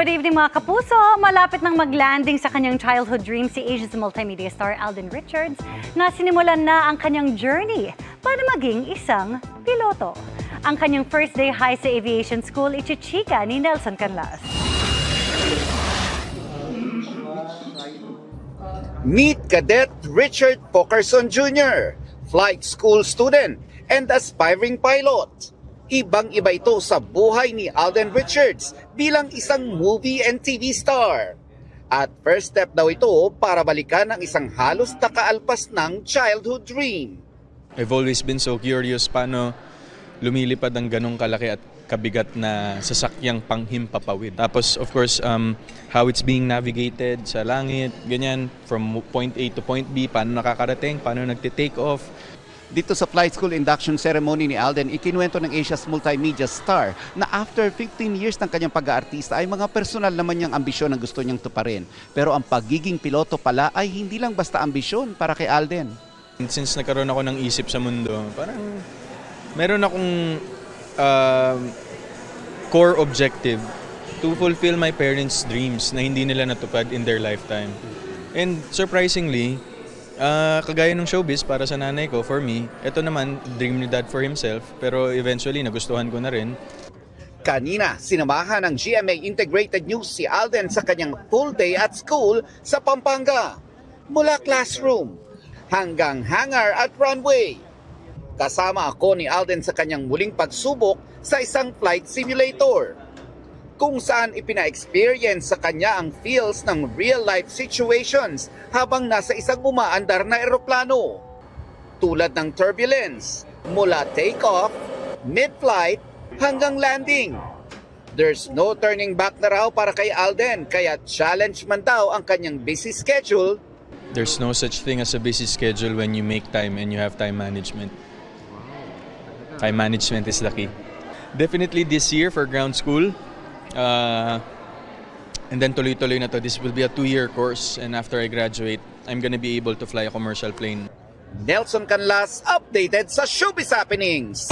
Good evening mga kapuso! Malapit nang mag-landing sa kanyang childhood dream si Asia's multimedia star Alden Richards na sinimulan na ang kanyang journey para maging isang piloto. Ang kanyang first day high sa aviation school, ichichika ni Nelson Canlas. Meet Cadet Richard Pokerson Jr., flight school student and aspiring pilot. Ibang-iba ito sa buhay ni Alden Richards bilang isang movie and TV star. At first step daw ito para balikan ang isang halos nakaalpas ng childhood dream. I've always been so curious paano lumilipad ang ganong kalaki at kabigat na sasakyang panghimpapawid. Tapos of course, how it's being navigated sa langit, ganyan, from point A to point B, paano nakakarating, paano nagte-take off. Dito sa flight school induction ceremony ni Alden, ikinuwento ng Asia's multimedia star na after 15 years ng kanyang pag-aartista ay mga personal naman niyang ambisyon ang gusto niyang tuparin. Pero ang pagiging piloto pala ay hindi lang basta ambisyon para kay Alden. Since nagkaroon ako ng isip sa mundo, parang meron akong core objective to fulfill my parents' dreams na hindi nila natupad in their lifetime. And surprisingly, kagaya ng showbiz para sa nanay ko, for me, ito naman, dream ni dad for himself, pero eventually nagustuhan ko na rin. Kanina, sinamahan ng GMA Integrated News si Alden sa kanyang full day at school sa Pampanga. Mula classroom hanggang hangar at runway. Kasama ako ni Alden sa kanyang muling pagsubok sa isang flight simulator, kung saan ipina-experience sa kanya ang feels ng real-life situations habang nasa isang umaandar na eroplano. Tulad ng turbulence, mula take-off, mid-flight, hanggang landing. There's no turning back na raw para kay Alden, kaya challenge man daw ang kanyang busy schedule. There's no such thing as a busy schedule when you make time and you have time management. Time management is the key. Definitely this year for ground school. And then tuloy-tuloy na to. This will be a 2-year course, and after I graduate, I'm gonna be able to fly a commercial plane. Nelson Canlas, updated sa Showbiz Happenings.